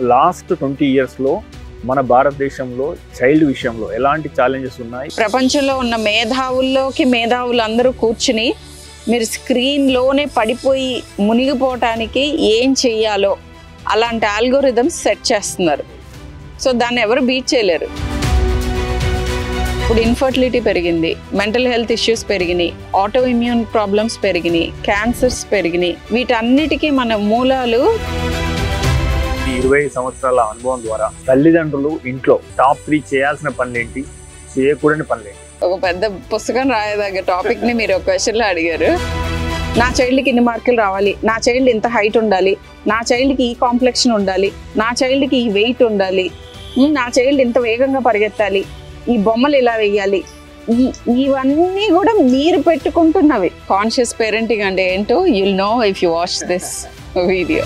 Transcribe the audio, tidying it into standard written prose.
Last 20 yearsలో మన భారతదేశంలో child విషయంలో ఎలాంటి ఛాలెంజెస్ ఉన్నాయి? ప్రపంచంలో ఉన్న మేధావుల్లోకి మేధావులు అందరూ కూర్చుని మీరు స్క్రీన్లోనే పడిపోయి మునిగిపోవటానికి ఏం చెయ్యాలో అలాంటి ఆల్గోరిథమ్స్ సెట్ చేస్తున్నారు. సో దాన్ని ఎవరు బీట్ చేయలేరు. ఇప్పుడు ఇన్ఫర్టిలిటీ పెరిగింది, మెంటల్ హెల్త్ ఇష్యూస్ పెరిగినాయి, ఆటో ఇమ్యూన్ ప్రాబ్లమ్స్ పెరిగినాయి, క్యాన్సర్స్ పెరిగినాయి. వీటన్నిటికీ మన మూలాలు 20 సంవత్సరాల అనుభవం ద్వారా తల్లిదండ్రులు ఇంట్లో టాప్ 3 చేయాల్సిన పనులేంటి, చేయకూడని పనులేంటి? ఒక పెద్ద పుస్తకం రాయదగ్గ టాపిక్ని మీరు ఒక క్వశ్చన్లో అడిగారు. నా చైల్డ్కి ఇన్ని మార్కులు రావాలి, నా చైల్డ్ ఇంత హైట్ ఉండాలి, నా చైల్డ్కి ఈ కాంప్లెక్షన్ ఉండాలి, నా చైల్డ్కి ఈ వెయిట్ ఉండాలి, నా చైల్డ్ ఇంత వేగంగా పరిగెత్తాలి, ఈ బొమ్మలు ఇలా వేయాలి. ఇవన్నీ కూడా మీరు పెట్టుకుంటున్నవి. కాన్షియస్ పేరెంటింగ్ అంటే ఏంటో you'll know if you watch this video.